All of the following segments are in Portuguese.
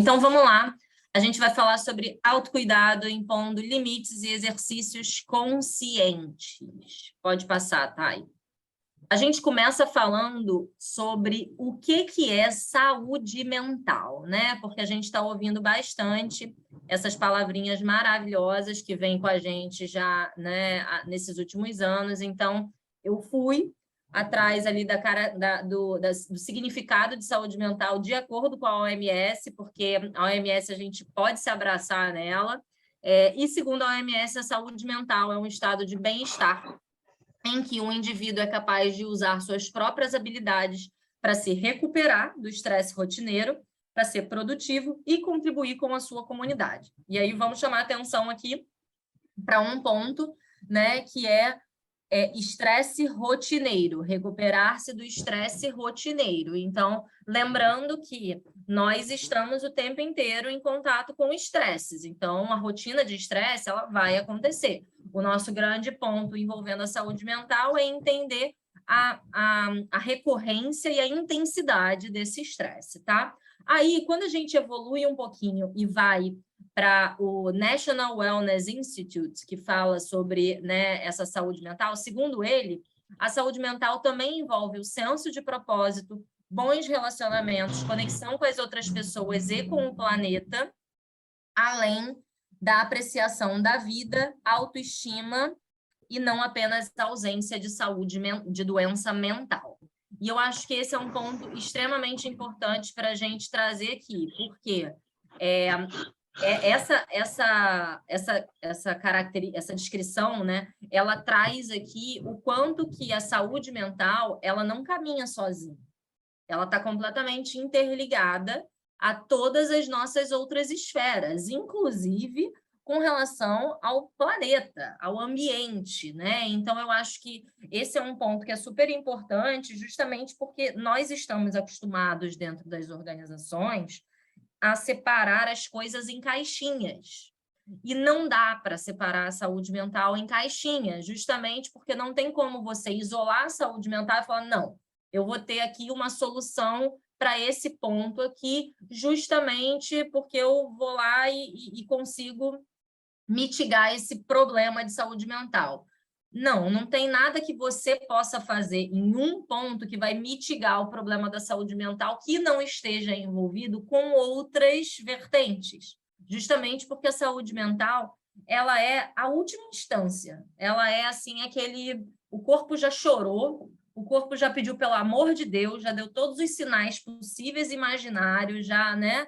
então vamos lá. A gente vai falar sobre autocuidado, impondo limites e exercícios conscientes. Pode passar, Thay. A gente começa falando sobre o que é saúde mental, né? Porque a gente está ouvindo bastante essas palavrinhas maravilhosas que vêm com a gente já, né, nesses últimos anos. Então, eu fui atrás ali do significado de saúde mental de acordo com a OMS, porque a OMS a gente pode se abraçar nela, e segundo a OMS, a saúde mental é um estado de bem-estar em que um indivíduo é capaz de usar suas próprias habilidades para se recuperar do estresse rotineiro, para ser produtivo e contribuir com a sua comunidade. E aí vamos chamar a atenção aqui para um ponto, né, que é estresse rotineiro, recuperar-se do estresse rotineiro. Então, lembrando que nós estamos o tempo inteiro em contato com estresses, então a rotina de estresse ela vai acontecer. O nosso grande ponto envolvendo a saúde mental é entender a recorrência e a intensidade desse estresse, tá? Aí, quando a gente evolui um pouquinho e vai para o National Wellness Institute, que fala sobre, né, essa saúde mental, segundo ele, a saúde mental também envolve o senso de propósito, bons relacionamentos, conexão com as outras pessoas e com o planeta, além da apreciação da vida, autoestima e não apenas a ausência de saúde, de doença mental. E eu acho que esse é um ponto extremamente importante para a gente trazer aqui, porque essa descrição, né, ela traz aqui o quanto que a saúde mental ela não caminha sozinha. Ela está completamente interligada a todas as nossas outras esferas, inclusive com relação ao planeta, ao ambiente, né? Então, eu acho que esse é um ponto que é super importante, justamente porque nós estamos acostumados dentro das organizações a separar as coisas em caixinhas. E não dá para separar a saúde mental em caixinhas, justamente porque não tem como você isolar a saúde mental e falar, não, eu vou ter aqui uma solução para esse ponto aqui, justamente porque eu vou lá e consigo mitigar esse problema de saúde mental. Não tem nada que você possa fazer em um ponto que vai mitigar o problema da saúde mental que não esteja envolvido com outras vertentes. Justamente porque a saúde mental, ela é a última instância. Ela é assim, o corpo já chorou, o corpo já pediu pelo amor de Deus, já deu todos os sinais possíveis e imaginários, já, né,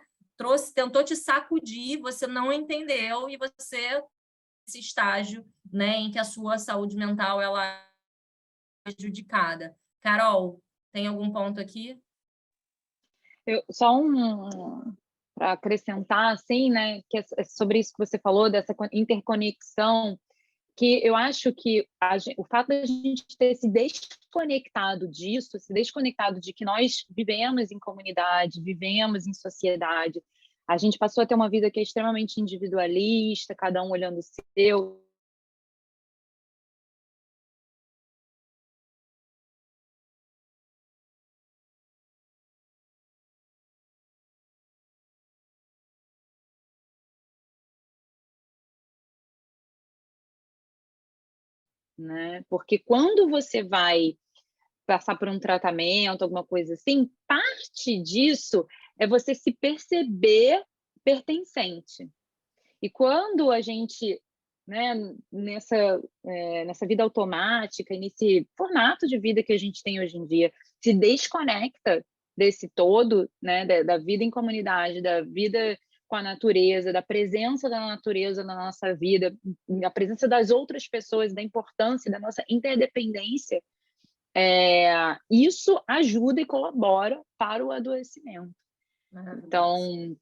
tentou te sacudir, você não entendeu e você esse estágio, né, em que a sua saúde mental ela é prejudicada. Carol, tem algum ponto aqui? Só para acrescentar, assim, né, que é sobre isso que você falou, dessa interconexão, que eu acho que o fato de a gente ter se desconectado disso, se desconectado de que nós vivemos em comunidade, vivemos em sociedade, a gente passou a ter uma vida que é extremamente individualista, cada um olhando o seu. Né? Porque quando você vai passar por um tratamento, alguma coisa assim, parte disso é você se perceber pertencente. E quando a gente, né, nessa vida automática, nesse formato de vida que a gente tem hoje em dia, se desconecta desse todo, né, da vida em comunidade, da vida com a natureza, da presença da natureza na nossa vida, da presença das outras pessoas, da importância da nossa interdependência, isso ajuda e colabora para o adoecimento. Então,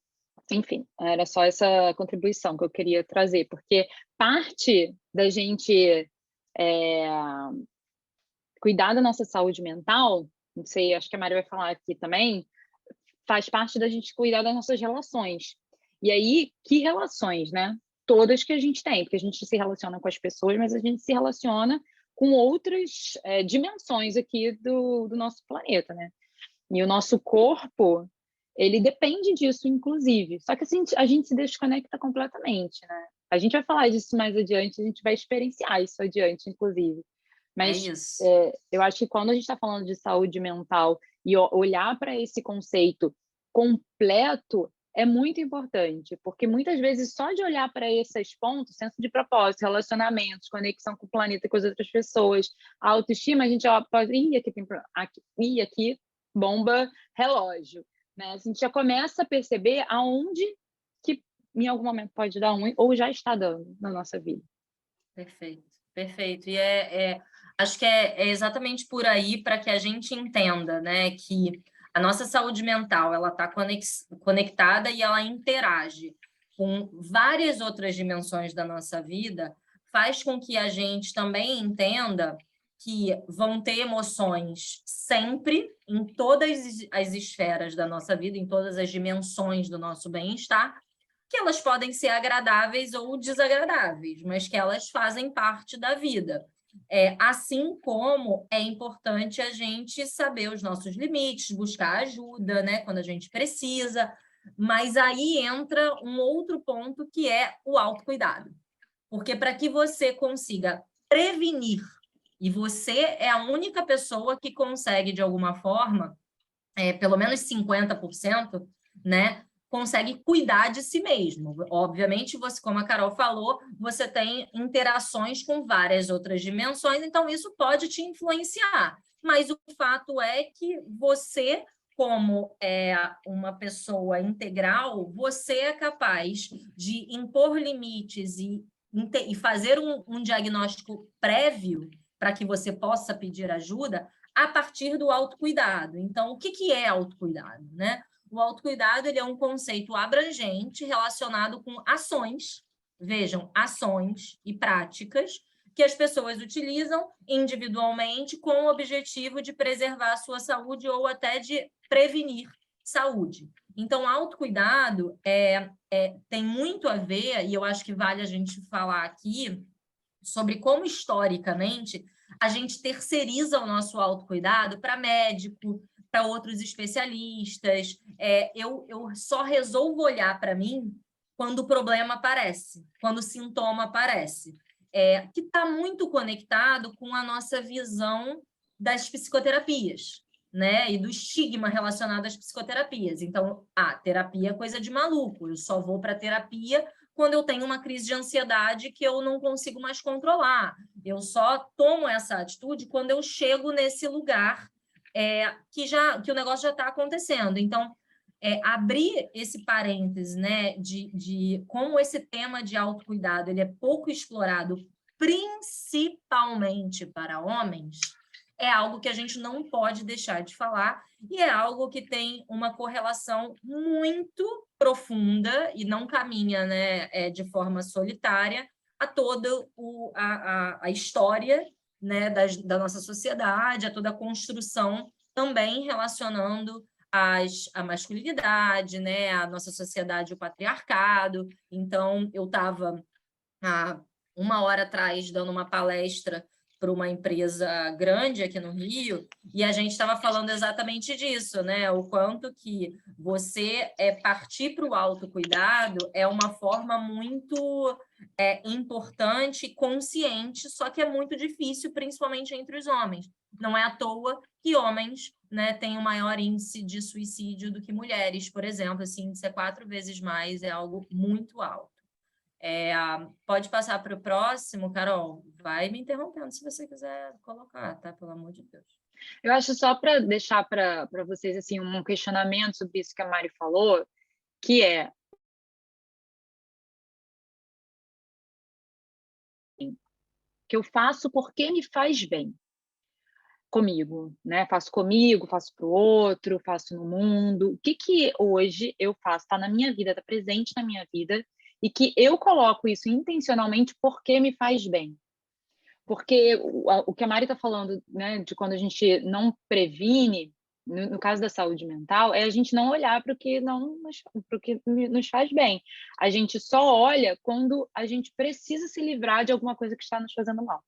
enfim, era só essa contribuição que eu queria trazer, porque parte da gente cuidar da nossa saúde mental, não sei, acho que a Maria vai falar aqui também, faz parte da gente cuidar das nossas relações. E aí, que relações, né? Todas que a gente tem, porque a gente se relaciona com as pessoas, mas a gente se relaciona com outras dimensões aqui do nosso planeta, né? E o nosso corpo, ele depende disso, inclusive. Só que assim, a gente se desconecta completamente, né? A gente vai falar disso mais adiante, a gente vai experienciar isso adiante, inclusive. É Mas isso. eu acho que quando a gente está falando de saúde mental e olhar para esse conceito completo é muito importante, porque muitas vezes só de olhar para esses pontos, senso de propósito, relacionamentos, conexão com o planeta, com as outras pessoas, a autoestima, a gente pode, aqui tem aqui bomba relógio, né? A gente já começa a perceber aonde que em algum momento pode dar ruim ou já está dando na nossa vida. Perfeito, perfeito. E acho que é exatamente por aí para que a gente entenda, né, que a nossa saúde mental ela está conectada e ela interage com várias outras dimensões da nossa vida, faz com que a gente também entenda que vão ter emoções sempre, em todas as esferas da nossa vida, em todas as dimensões do nosso bem-estar, que elas podem ser agradáveis ou desagradáveis, mas que elas fazem parte da vida. Assim como é importante a gente saber os nossos limites, buscar ajuda, né, quando a gente precisa, mas aí entra um outro ponto que é o autocuidado. Porque para que você consiga prevenir, e você é a única pessoa que consegue, de alguma forma, pelo menos 50%, né, consegue cuidar de si mesmo. Obviamente, você, como a Carol falou, você tem interações com várias outras dimensões, então isso pode te influenciar. Mas o fato é que você, como uma pessoa integral, você é capaz de impor limites e fazer um diagnóstico prévio para que você possa pedir ajuda a partir do autocuidado. Então, o que é autocuidado, né? O autocuidado ele é um conceito abrangente relacionado com ações, vejam, ações e práticas que as pessoas utilizam individualmente com o objetivo de preservar a sua saúde ou até de prevenir saúde. Então, autocuidado tem muito a ver, e eu acho que vale a gente falar aqui, sobre como, historicamente, a gente terceiriza o nosso autocuidado para médico, para outros especialistas. Eu só resolvo olhar para mim quando o problema aparece, quando o sintoma aparece, que está muito conectado com a nossa visão das psicoterapias, né? E do estigma relacionado às psicoterapias. Então, terapia é coisa de maluco, eu só vou para terapia quando eu tenho uma crise de ansiedade que eu não consigo mais controlar. Eu só tomo essa atitude quando eu chego nesse lugar que o negócio já está acontecendo. Então, abrir esse parêntese, né, de como esse tema de autocuidado ele é pouco explorado, principalmente para homens, é algo que a gente não pode deixar de falar e é algo que tem uma correlação muito profunda e não caminha, né, de forma solitária a toda a história, né, da nossa sociedade, a toda a construção também relacionando a masculinidade, né, a nossa sociedade, o patriarcado. Então, eu estava há uma hora atrás dando uma palestra para uma empresa grande aqui no Rio, e a gente estava falando exatamente disso, né? O quanto que você partir para o autocuidado é uma forma muito importante e consciente, só que é muito difícil, principalmente entre os homens. Não é à toa que homens, né, têm um maior índice de suicídio do que mulheres, por exemplo. Esse índice é 4 vezes mais, é algo muito alto. Pode passar para o próximo, Carol. Vai me interrompendo se você quiser colocar, tá? Pelo amor de Deus. Eu acho só para deixar para vocês assim um questionamento sobre isso que a Mari falou, que é que eu faço porque me faz bem comigo, né? Faço comigo, faço para o outro, faço no mundo. O que hoje eu faço está na minha vida, está presente na minha vida e que eu coloco isso intencionalmente porque me faz bem. Porque o que a Mari está falando, né, de quando a gente não previne, no caso da saúde mental, é a gente não olhar para o que nos faz bem. A gente só olha quando a gente precisa se livrar de alguma coisa que está nos fazendo mal.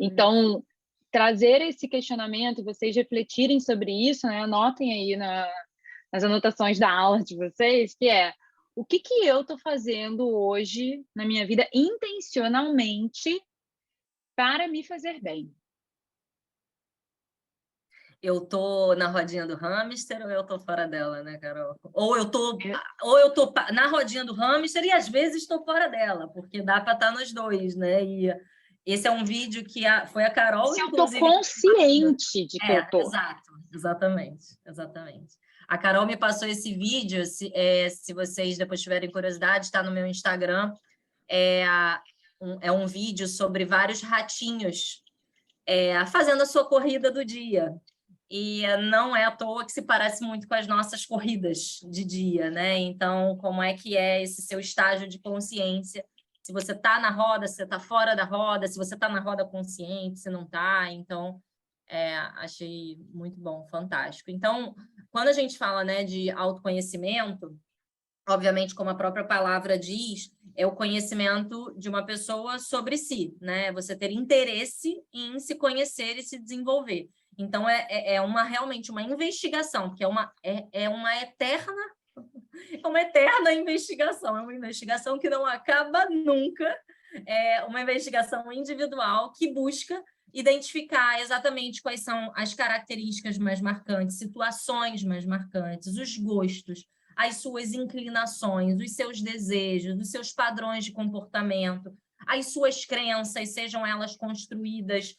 Então, trazer esse questionamento, vocês refletirem sobre isso, né? Anotem aí nas anotações da aula de vocês, que é o que eu estou fazendo hoje na minha vida intencionalmente para me fazer bem. Eu tô na rodinha do hamster ou eu tô fora dela, né, Carol? Ou eu tô na rodinha do hamster e às vezes estou fora dela, porque dá para estar nos dois, né? E esse é um vídeo que foi a Carol, Se eu estou inclusive. consciente de que eu estou. Exato, exatamente. A Carol me passou esse vídeo, se vocês depois tiverem curiosidade, está no meu Instagram. É um vídeo sobre vários ratinhos fazendo a sua corrida do dia. E não é à toa que se parece muito com as nossas corridas de dia, né? Então, como é que é esse seu estágio de consciência? Se você está na roda, se você está fora da roda, se você está na roda consciente, se não está. Então, achei muito bom, fantástico. Então, quando a gente fala, né, de autoconhecimento, obviamente, como a própria palavra diz, é o conhecimento de uma pessoa sobre si, né? Você ter interesse em se conhecer e se desenvolver. Então, realmente uma investigação, porque é uma eterna investigação, é uma investigação que não acaba nunca, é uma investigação individual que busca identificar exatamente quais são as características mais marcantes, situações mais marcantes, os gostos, as suas inclinações, os seus desejos, os seus padrões de comportamento, as suas crenças, sejam elas construídas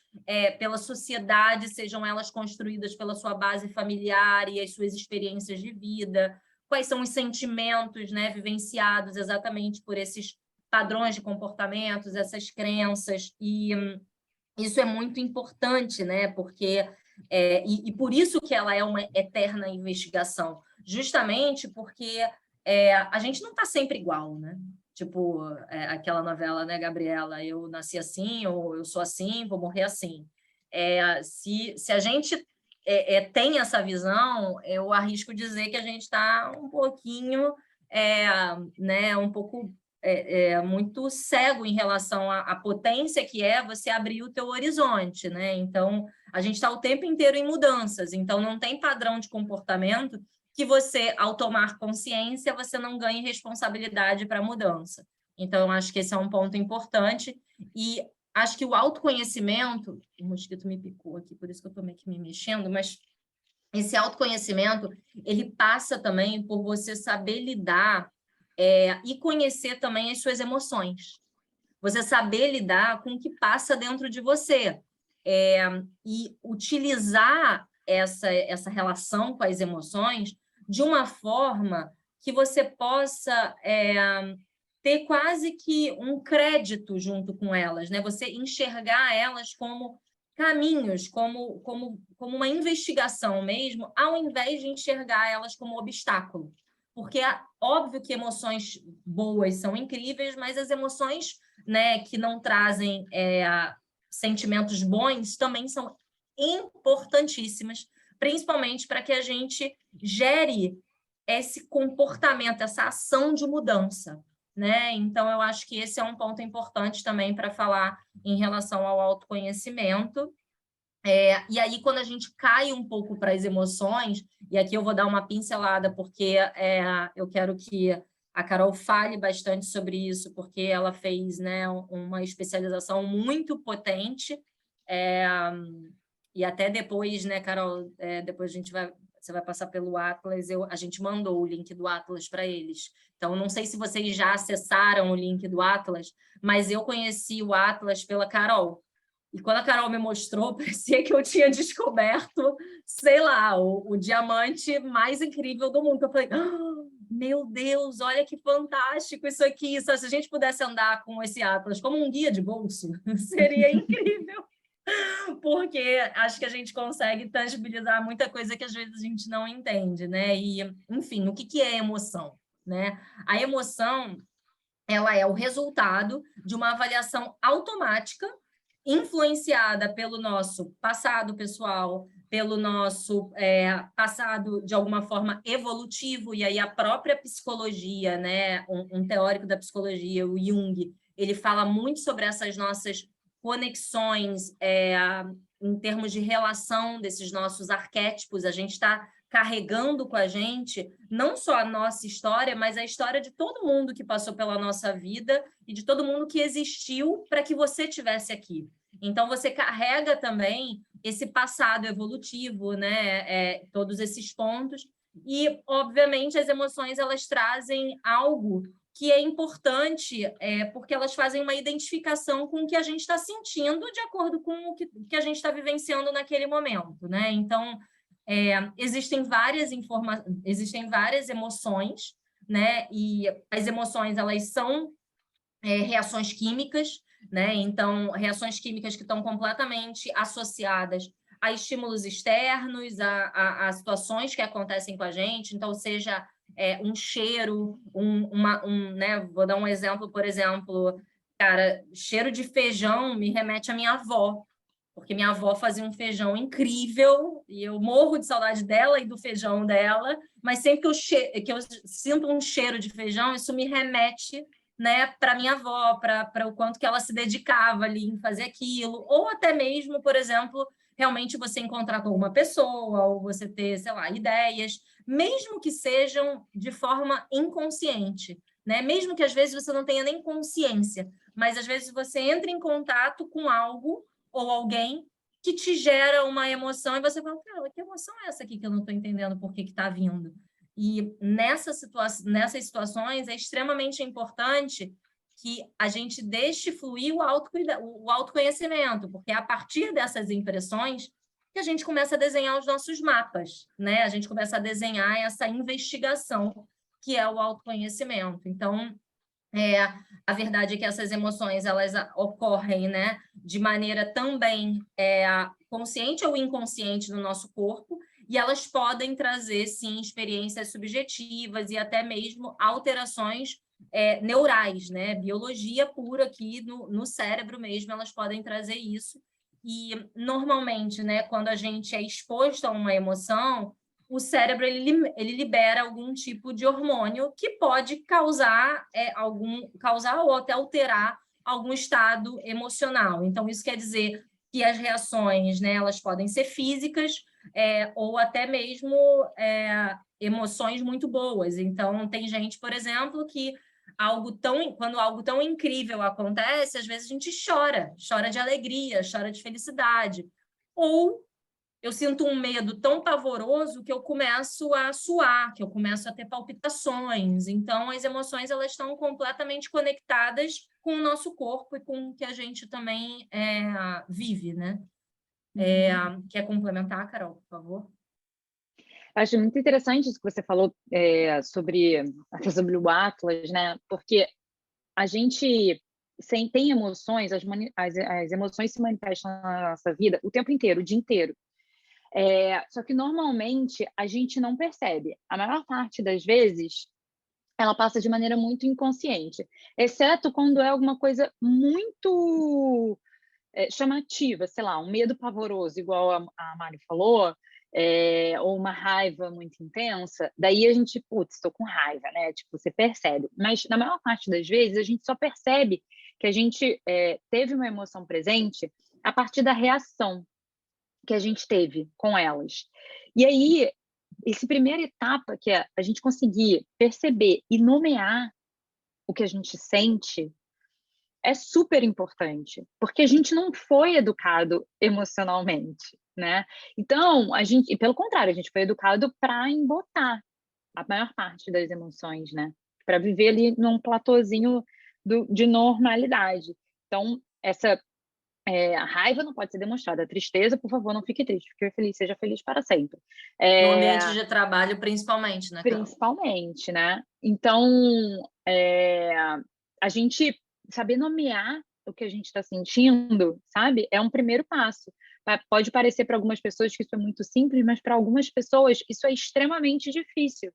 pela sociedade, sejam elas construídas pela sua base familiar e as suas experiências de vida, quais são os sentimentos, né, vivenciados exatamente por esses padrões de comportamentos, essas crenças, e isso é muito importante, né, porque e por isso que ela é uma eterna investigação, justamente porque a gente não está sempre igual, né? Tipo, aquela novela, né, Gabriela? Eu nasci assim, ou eu sou assim, vou morrer assim. Se a gente tem essa visão, eu arrisco dizer que a gente está um pouquinho, né, um pouco muito cego em relação à potência que é você abrir o teu horizonte, né? Então, a gente está o tempo inteiro em mudanças, então não tem padrão de comportamento que você, ao tomar consciência, você não ganhe responsabilidade para a mudança. Então, eu acho que esse é um ponto importante e acho que o autoconhecimento, o mosquito me picou aqui, por isso que eu estou meio que me mexendo, mas esse autoconhecimento, ele passa também por você saber lidar e conhecer também as suas emoções. Você saber lidar com o que passa dentro de você. E utilizar essa relação com as emoções de uma forma que você possa ter quase que um crédito junto com elas, né? Você enxergar elas como caminhos, como uma investigação mesmo, ao invés de enxergar elas como obstáculo. Porque é óbvio que emoções boas são incríveis, mas as emoções, né, que não trazem sentimentos bons também são importantíssimas, principalmente para que a gente gere esse comportamento, essa ação de mudança, né? Então, eu acho que esse é um ponto importante também para falar em relação ao autoconhecimento. E aí, quando a gente cai um pouco para as emoções, e aqui eu vou dar uma pincelada, porque eu quero que a Carol fale bastante sobre isso, porque ela fez, né, uma especialização muito potente, e até depois, né, Carol, depois você vai passar pelo Atlas, a gente mandou o link do Atlas para eles. Então, não sei se vocês já acessaram o link do Atlas, mas eu conheci o Atlas pela Carol. E quando a Carol me mostrou, parecia que eu tinha descoberto, sei lá, o diamante mais incrível do mundo. Eu falei, meu Deus, olha que fantástico isso aqui. Se a gente pudesse andar com esse Atlas como um guia de bolso, seria incrível. Porque acho que a gente consegue tangibilizar muita coisa que às vezes a gente não entende, né? E, enfim, o que é emoção, né? A emoção, ela é o resultado de uma avaliação automática influenciada pelo nosso passado pessoal, pelo nosso passado, de alguma forma, evolutivo, e aí a própria psicologia, né? Um teórico da psicologia, o Jung, ele fala muito sobre essas nossas conexões em termos de relação desses nossos arquétipos. A gente está carregando com a gente não só a nossa história, mas a história de todo mundo que passou pela nossa vida e de todo mundo que existiu para que você estivesse aqui. Então, você carrega também esse passado evolutivo, né? Todos esses pontos. E, obviamente, as emoções elas trazem algo que é importante, porque elas fazem uma identificação com o que a gente está sentindo de acordo com o que a gente está vivenciando naquele momento, né? Então, existem várias emoções, né? E as emoções elas são reações químicas, né? Então, reações químicas que estão completamente associadas a estímulos externos, a situações que acontecem com a gente, então, seja um cheiro, né? Vou dar um exemplo, por exemplo, cara, cheiro de feijão me remete à minha avó, porque minha avó fazia um feijão incrível e eu morro de saudade dela e do feijão dela, mas sempre que eu sinto um cheiro de feijão, isso me remete, né, para minha avó, para o quanto que ela se dedicava ali em fazer aquilo, ou até mesmo, por exemplo, realmente você encontrar com alguma pessoa, ou você ter, sei lá, ideias, mesmo que sejam de forma inconsciente, né? Mesmo que às vezes você não tenha nem consciência, mas às vezes você entra em contato com algo ou alguém que te gera uma emoção e você fala, cara, que emoção é essa aqui que eu não estou entendendo por que está vindo? E nessas situações é extremamente importante que a gente deixe fluir o autoconhecimento, porque é a partir dessas impressões que a gente começa a desenhar os nossos mapas, né? A gente começa a desenhar essa investigação que é o autoconhecimento. Então, a verdade é que essas emoções elas ocorrem, né, de maneira também consciente ou inconsciente no nosso corpo, e elas podem trazer, sim, experiências subjetivas e até mesmo alterações neurais, né? Biologia pura aqui no cérebro mesmo, elas podem trazer isso. E, normalmente, né, quando a gente é exposto a uma emoção, o cérebro ele libera algum tipo de hormônio que pode causar ou até alterar algum estado emocional. Então, isso quer dizer que as reações, né, elas podem ser físicas ou até mesmo emoções muito boas. Então, tem gente, por exemplo, que quando algo tão incrível acontece, às vezes a gente chora de alegria, chora de felicidade. Ou eu sinto um medo tão pavoroso que eu começo a suar, que eu começo a ter palpitações. Então, as emoções elas estão completamente conectadas com o nosso corpo e com o que a gente também vive, né? Quer complementar, Carol, por favor? Acho muito interessante isso que você falou sobre o Atlas, né? Porque a gente tem emoções, as emoções se manifestam na nossa vida o tempo inteiro, o dia inteiro. Só que normalmente a gente não percebe. A maior parte das vezes ela passa de maneira muito inconsciente, exceto quando é alguma coisa muito chamativa, sei lá, um medo pavoroso, igual a Mari falou, ou uma raiva muito intensa, daí a gente, putz, estou com raiva, né? Tipo, você percebe. Mas na maior parte das vezes a gente só percebe que a gente teve uma emoção presente a partir da reação que a gente teve com elas. E aí, essa primeira etapa, que é a gente conseguir perceber e nomear o que a gente sente, é super importante, porque a gente não foi educado emocionalmente, né? Então, pelo contrário, a gente foi educado para embotar a maior parte das emoções, né? Para viver ali num platôzinho de normalidade. Então, a raiva não pode ser demonstrada. A tristeza, por favor, não fique triste. Fique feliz, seja feliz para sempre. No ambiente de trabalho, principalmente, né, Carol? Principalmente, né? Então, a gente saber nomear o que a gente está sentindo, sabe? É um primeiro passo. Pode parecer para algumas pessoas que isso é muito simples, mas para algumas pessoas isso é extremamente difícil,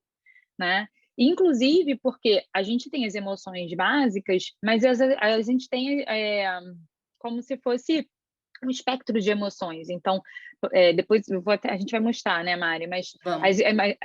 né? Inclusive porque a gente tem as emoções básicas, mas a gente tem como se fosse um espectro de emoções. Então, depois a gente vai mostrar, né, Mari? Mas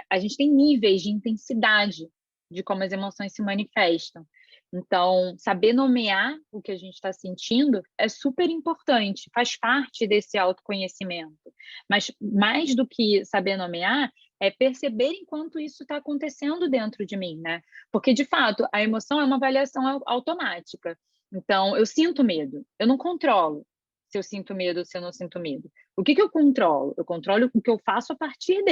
a gente tem níveis de intensidade de como as emoções se manifestam. Então, saber nomear o que a gente está sentindo é super importante, faz parte desse autoconhecimento. Mas mais do que saber nomear, é perceber enquanto isso está acontecendo dentro de mim, né? Porque, de fato, a emoção é uma avaliação automática. Então, eu sinto medo, eu não controlo se eu sinto medo ou se eu não sinto medo. O que eu controlo? Eu controlo o que eu faço a partir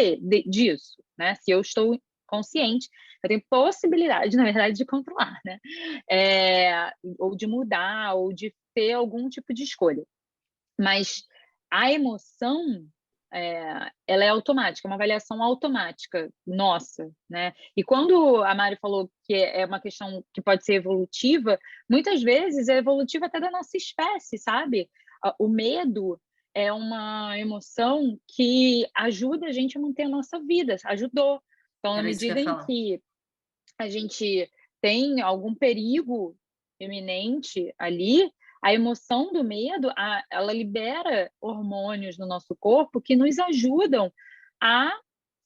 disso, né? Se eu estou consciente, eu tenho possibilidade, na verdade, de controlar, né? Ou de mudar, ou de ter algum tipo de escolha. Mas a emoção, ela é automática, é uma avaliação automática nossa, né? E quando a Mari falou que é uma questão que pode ser evolutiva, muitas vezes é evolutiva até da nossa espécie, sabe? O medo é uma emoção que ajuda a gente a manter a nossa vida, ajudou. Então, na Era isso que eu medida ia em falar. que a gente tem algum perigo iminente ali, a emoção do medo, ela libera hormônios no nosso corpo que nos ajudam a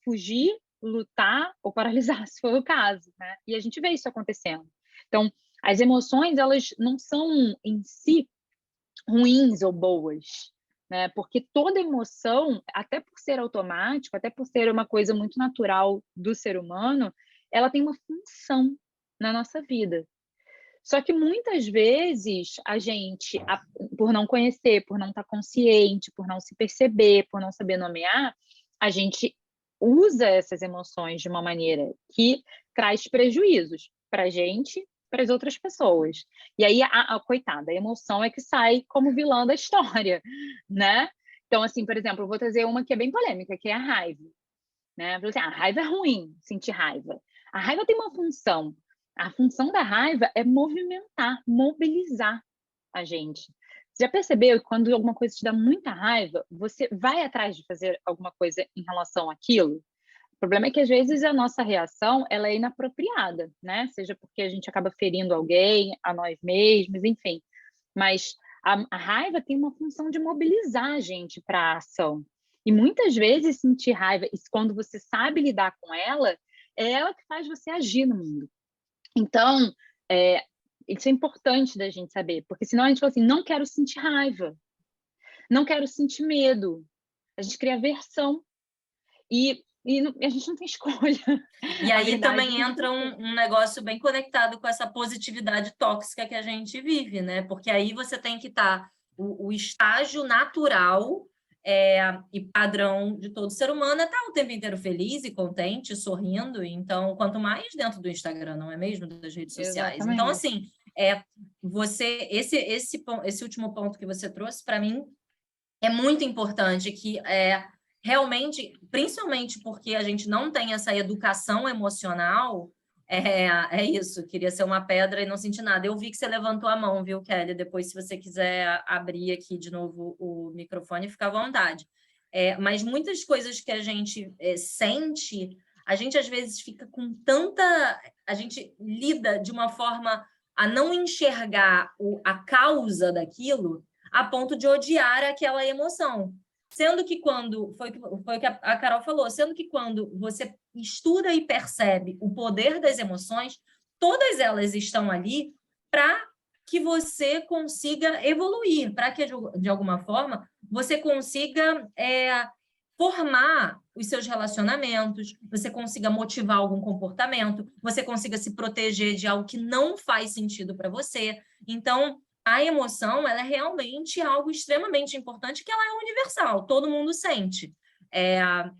fugir, lutar ou paralisar, se for o caso, né? E a gente vê isso acontecendo. Então, as emoções, elas não são em si ruins ou boas, né? Porque toda emoção, até por ser automático, até por ser uma coisa muito natural do ser humano, ela tem uma função na nossa vida. Só que muitas vezes a gente, por não conhecer, por não estar consciente, por não se perceber, por não saber nomear, a gente usa essas emoções de uma maneira que traz prejuízos para a gente, para as outras pessoas. E aí, coitada, a emoção é que sai como vilã da história, né? Então, assim, por exemplo, eu vou trazer uma que é bem polêmica, que é a raiva, né? Assim, a raiva é ruim, sentir raiva. A raiva tem uma função. A função da raiva é movimentar, mobilizar a gente. Você já percebeu que quando alguma coisa te dá muita raiva, você vai atrás de fazer alguma coisa em relação àquilo? O problema é que às vezes a nossa reação ela é inapropriada, né? Seja porque a gente acaba ferindo alguém, a nós mesmos, enfim. Mas a raiva tem uma função de mobilizar a gente para a ação. E muitas vezes sentir raiva, e quando você sabe lidar com ela, é ela que faz você agir no mundo. Então, isso é importante da gente saber, porque senão a gente fala assim, não quero sentir raiva, não quero sentir medo. A gente cria aversão e a gente não tem escolha. E A aí verdade é também que a gente entra não tem. um negócio bem conectado com essa positividade tóxica que a gente vive, né? Porque aí você tem que estar o estágio natural e padrão de todo ser humano é estar o tempo inteiro feliz e contente, sorrindo. Então, quanto mais dentro do Instagram, não é mesmo? Das redes sociais. Então, Exatamente. assim, esse último ponto que você trouxe, para mim, é muito importante que realmente, principalmente porque a gente não tem essa educação emocional, é isso, queria ser uma pedra e não sentir nada. Eu vi que você levantou a mão, viu, Kelly? Depois, se você quiser abrir aqui de novo o microfone, fica à vontade. Mas muitas coisas que a gente sente, a gente às vezes fica com tanta... A gente lida de uma forma a não enxergar a causa daquilo, a ponto de odiar aquela emoção. Sendo que quando, foi o que a Carol falou, sendo que quando você estuda e percebe o poder das emoções, todas elas estão ali para que você consiga evoluir, para que, de alguma forma, você consiga formar os seus relacionamentos, você consiga motivar algum comportamento, você consiga se proteger de algo que não faz sentido para você. Então, a emoção, ela é realmente algo extremamente importante, que ela é universal, todo mundo sente.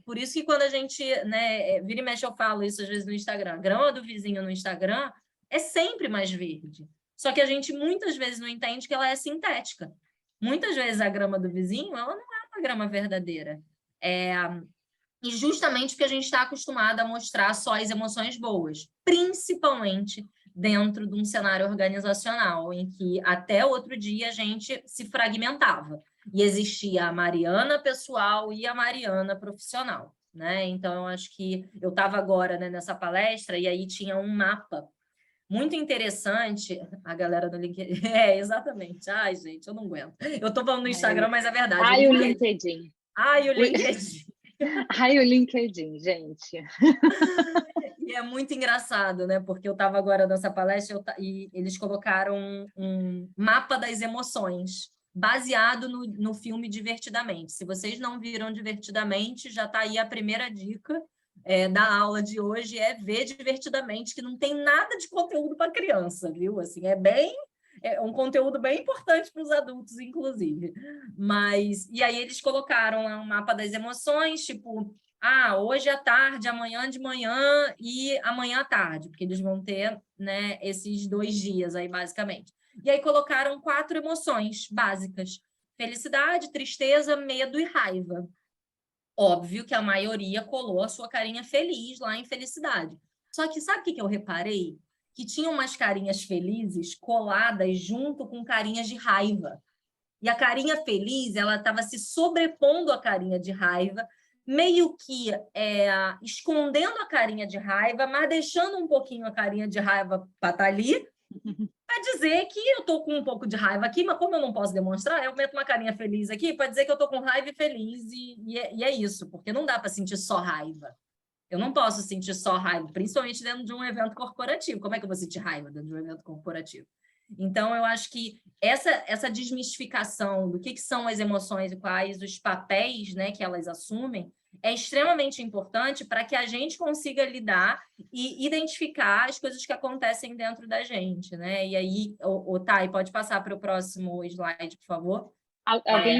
Por isso que quando a gente, né, vira e mexe, eu falo isso às vezes no Instagram, a grama do vizinho no Instagram é sempre mais verde. Só que a gente muitas vezes não entende que ela é sintética. Muitas vezes a grama do vizinho, ela não é uma grama verdadeira. E justamente porque a gente está acostumado a mostrar só as emoções boas, principalmente dentro de um cenário organizacional, em que até outro dia a gente se fragmentava. E existia a Mariana pessoal e a Mariana profissional. Né? Então, eu acho que eu estava agora, né, nessa palestra e aí tinha um mapa muito interessante, a galera do LinkedIn. Exatamente. Ai, gente, eu não aguento. Eu estou falando no Instagram, mas é verdade. Ai, o LinkedIn. Ai, o LinkedIn. Ai, o LinkedIn, gente. E é muito engraçado, né? Porque eu estava agora nessa palestra e eles colocaram um mapa das emoções, baseado no filme Divertidamente. Se vocês não viram Divertidamente, já está aí a primeira dica. da aula de hoje é ver Divertidamente, que não tem nada de conteúdo para criança, viu? Assim, é um conteúdo bem importante para os adultos, inclusive. E aí eles colocaram lá um mapa das emoções, tipo, hoje à tarde, amanhã de manhã e amanhã à tarde, porque eles vão ter, né, esses 2 dias aí, basicamente. E aí colocaram 4 emoções básicas: felicidade, tristeza, medo e raiva. Óbvio que a maioria colou a sua carinha feliz lá em felicidade. Só que sabe o que eu reparei? Que tinham umas carinhas felizes coladas junto com carinhas de raiva. E a carinha feliz, ela estava se sobrepondo à carinha de raiva, meio que escondendo a carinha de raiva, mas deixando um pouquinho a carinha de raiva para estar ali, para dizer que eu estou com um pouco de raiva aqui, mas como eu não posso demonstrar, eu meto uma carinha feliz aqui para dizer que eu estou com raiva e feliz, e é isso, porque não dá para sentir só raiva. Eu não posso sentir só raiva, principalmente dentro de um evento corporativo. Como é que eu vou sentir raiva dentro de um evento corporativo? Então, eu acho que essa desmistificação do que são as emoções e quais os papéis, né, que elas assumem é extremamente importante para que a gente consiga lidar e identificar as coisas que acontecem dentro da gente, né? E aí, Thay, pode passar para o próximo slide, por favor?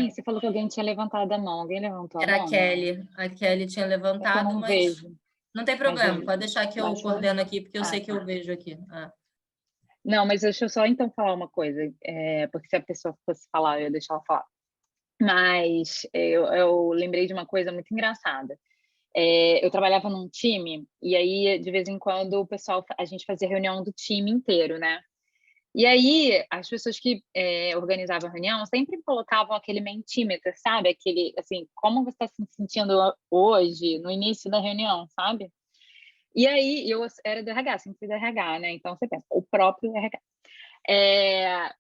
Você falou que alguém tinha levantado a mão. Alguém levantou a Era mão? A Kelly tinha É que eu levantado, não mas vejo. não tem problema, pode deixar que eu Pode falar? coordeno aqui, porque eu sei que eu Tá. vejo aqui. Não, mas deixa eu só então falar uma coisa, porque se a pessoa fosse falar, eu ia deixar ela falar. Mas eu lembrei de uma coisa muito engraçada. Eu trabalhava num time, e aí, de vez em quando, a gente fazia reunião do time inteiro, né? E aí, as pessoas que organizavam a reunião sempre colocavam aquele mentímetro, sabe? Aquele, assim, como você está se sentindo hoje, no início da reunião, sabe? E aí, eu era do RH, sempre fui do RH, né? Então, você pensa, o próprio RH.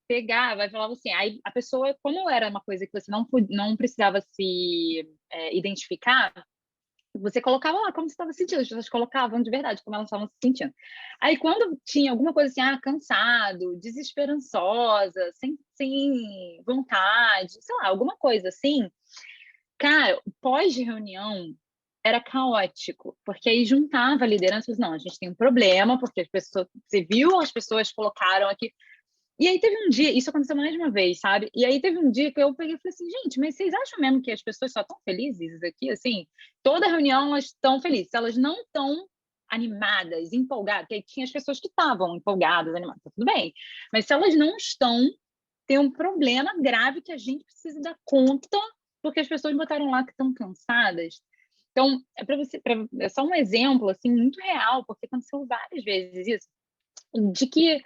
Pegava e falava assim, aí a pessoa, como era uma coisa que você não precisava se identificar, você colocava lá como você estava sentindo, as pessoas colocavam de verdade como elas estavam se sentindo. Aí quando tinha alguma coisa assim, cansado, desesperançosa, sem vontade, sei lá, alguma coisa assim, cara, pós-reunião era caótico, porque aí juntava a liderança, não, a gente tem um problema, porque as pessoas, você viu, as pessoas colocaram aqui. E aí teve um dia, isso aconteceu mais de uma vez, sabe? E aí teve um dia que eu peguei e falei assim, gente, mas vocês acham mesmo que as pessoas só estão felizes aqui, assim? Toda reunião elas estão felizes. Se elas não estão animadas, empolgadas, porque aí tinha as pessoas que estavam empolgadas, animadas, tá tudo bem. Mas se elas não estão, tem um problema grave que a gente precisa dar conta, porque as pessoas botaram lá que estão cansadas. Então, é só um exemplo, assim, muito real, porque aconteceu várias vezes isso, de que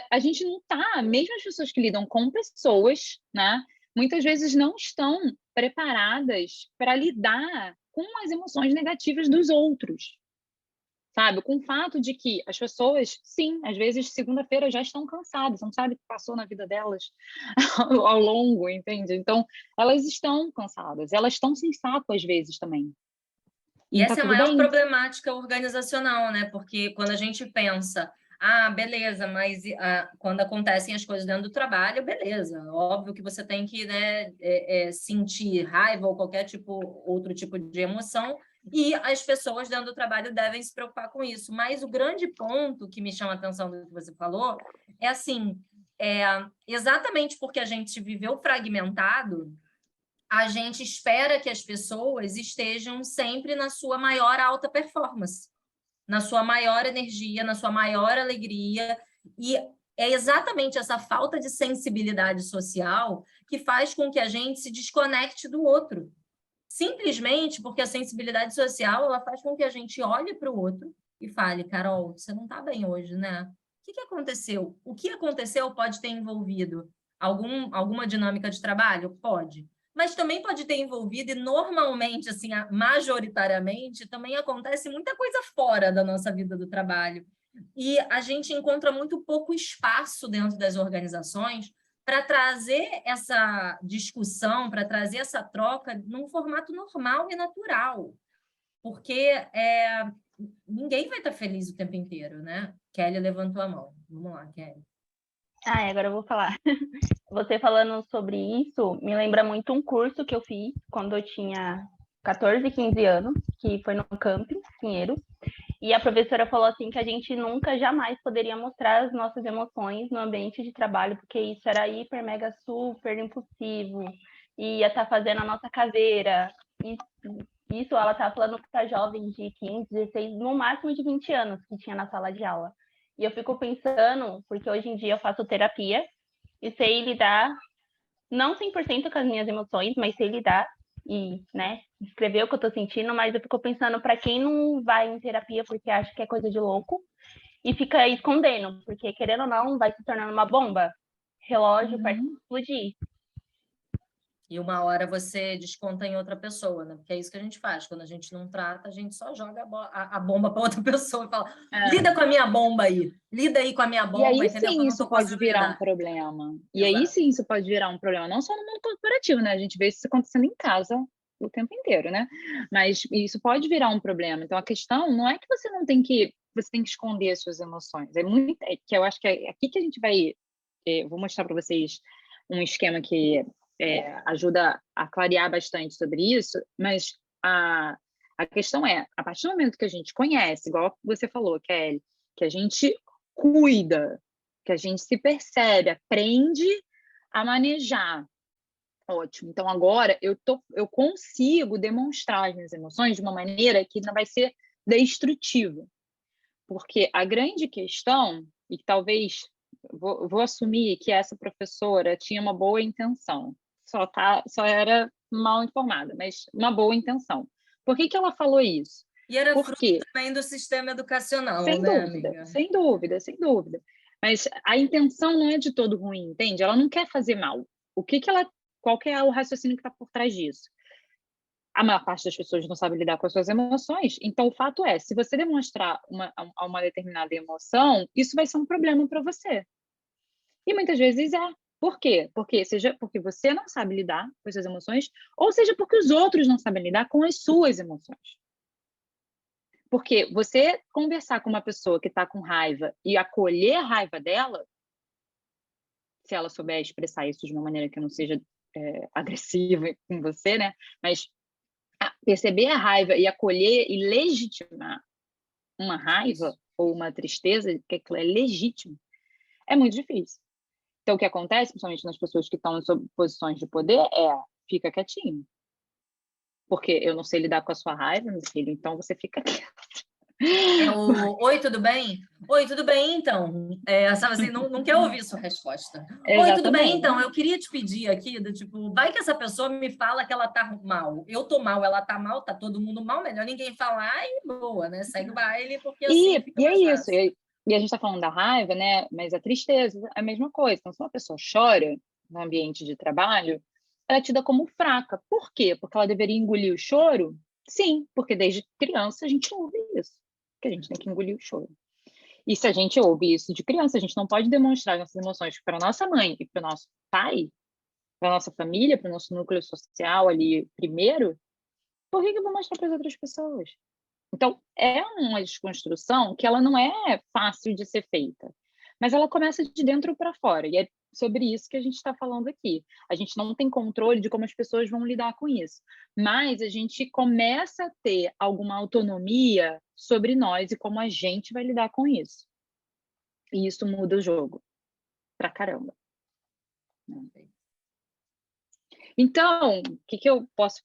a gente não está, mesmo as pessoas que lidam com pessoas, né, muitas vezes não estão preparadas para lidar com as emoções negativas dos outros, sabe? Com o fato de que as pessoas, sim, às vezes segunda-feira já estão cansadas, não sabe o que passou na vida delas ao longo, entende? Então, elas estão cansadas, elas estão sem saco às vezes também. E Tá essa é a tudo maior bem. problemática organizacional, né? Porque quando a gente pensa, beleza, mas quando acontecem as coisas dentro do trabalho, beleza. Óbvio que você tem que, né, sentir raiva ou qualquer outro tipo de emoção, e as pessoas dentro do trabalho devem se preocupar com isso. Mas o grande ponto que me chama a atenção do que você falou é assim, exatamente porque a gente viveu fragmentado, a gente espera que as pessoas estejam sempre na sua maior alta performance, na sua maior energia, na sua maior alegria, e é exatamente essa falta de sensibilidade social que faz com que a gente se desconecte do outro. Simplesmente porque a sensibilidade social ela faz com que a gente olhe para o outro e fale, Carol, você não está bem hoje, né? O que aconteceu? O que aconteceu pode ter envolvido alguma dinâmica de trabalho? Pode. Mas também pode ter envolvido, e normalmente, assim, majoritariamente, também acontece muita coisa fora da nossa vida do trabalho. E a gente encontra muito pouco espaço dentro das organizações para trazer essa discussão, para trazer essa troca num formato normal e natural. Porque ninguém vai estar feliz o tempo inteiro, né? Kelly levantou a mão. Vamos lá, Kelly. Agora eu vou falar. Você falando sobre isso me lembra muito um curso que eu fiz quando eu tinha 14, 15 anos, que foi no camping, Pinheiro. E a professora falou assim que a gente nunca, jamais poderia mostrar as nossas emoções no ambiente de trabalho, porque isso era hiper, mega, super impossível. E ia estar fazendo a nossa caveira. Isso ela estava falando para jovens de 15, 16, no máximo de 20 anos que tinha na sala de aula. E eu fico pensando, porque hoje em dia eu faço terapia e sei lidar, não 100% com as minhas emoções, mas sei lidar e, né, escrever o que eu tô sentindo, mas eu fico pensando para quem não vai em terapia porque acha que é coisa de louco e fica escondendo, porque querendo ou não, vai se tornando uma bomba. Relógio para explodir. E uma hora você desconta em outra pessoa, né? Porque é isso que a gente faz. Quando a gente não trata, a gente só joga a bomba para outra pessoa e fala: lida com a minha bomba aí. Lida aí com a minha E bomba, aí entendeu? Que sim eu não isso tô pode conseguindo virar um lidar. problema. E aí Exato. sim isso pode virar um problema, não só no mundo corporativo, né? A gente vê isso acontecendo em casa o tempo inteiro, né? Mas isso pode virar um problema. Então a questão não é que você tem que esconder as suas emoções. Que eu acho que é aqui que a gente vai. Vou mostrar para vocês um esquema que ajuda a clarear bastante sobre isso, mas a questão é, a partir do momento que a gente conhece, igual você falou, Kelly, que a gente cuida, que a gente se percebe, aprende a manejar. Ótimo. Então, agora eu consigo demonstrar as minhas emoções de uma maneira que não vai ser destrutiva. Porque a grande questão, e talvez vou assumir que essa professora tinha uma boa intenção, só era mal informada, mas uma boa intenção. Por que ela falou isso? E era fruto Porque também do sistema educacional, sem né, dúvida, amiga? sem dúvida, sem dúvida. Mas a intenção não é de todo ruim, entende? Ela não quer fazer mal. Qual que é o raciocínio que está por trás disso? A maior parte das pessoas não sabe lidar com as suas emoções. Então, o fato é, se você demonstrar uma determinada emoção, isso vai ser um problema para você. E muitas vezes é. Por quê? Seja porque você não sabe lidar com as suas emoções, ou seja porque os outros não sabem lidar com as suas emoções. Porque você conversar com uma pessoa que está com raiva e acolher a raiva dela, se ela souber expressar isso de uma maneira que não seja agressiva com você, né? Mas perceber a raiva e acolher e legitimar uma raiva ou uma tristeza, que aquilo é legítimo, é muito difícil. Então, o que acontece, principalmente nas pessoas que estão em posições de poder, fica quietinho. Porque eu não sei lidar com a sua raiva, meu filho, então você fica quieto. Oi, tudo bem? Oi, tudo bem, então? Sabe assim, não quer ouvir sua resposta. Oi, tudo bem, Exatamente. então? Eu queria te pedir aqui, vai que essa pessoa me fala que ela tá mal. Eu tô mal, ela tá mal, tá todo mundo mal, melhor ninguém falar e boa, né? Segue o baile, porque assim fica E é mais isso. fácil. E a gente está falando da raiva, né? Mas a tristeza é a mesma coisa. Então, se uma pessoa chora no ambiente de trabalho, ela é tida como fraca. Por quê? Porque ela deveria engolir o choro? Sim, porque desde criança a gente ouve isso, que a gente tem que engolir o choro. E se a gente ouve isso de criança, a gente não pode demonstrar nossas emoções para nossa mãe e para o nosso pai, para nossa família, para o nosso núcleo social ali primeiro, por que eu vou mostrar para as outras pessoas? Então, é uma desconstrução que ela não é fácil de ser feita, mas ela começa de dentro para fora, e é sobre isso que a gente está falando aqui. A gente não tem controle de como as pessoas vão lidar com isso, mas a gente começa a ter alguma autonomia sobre nós e como a gente vai lidar com isso. E isso muda o jogo pra caramba. Então, o que eu posso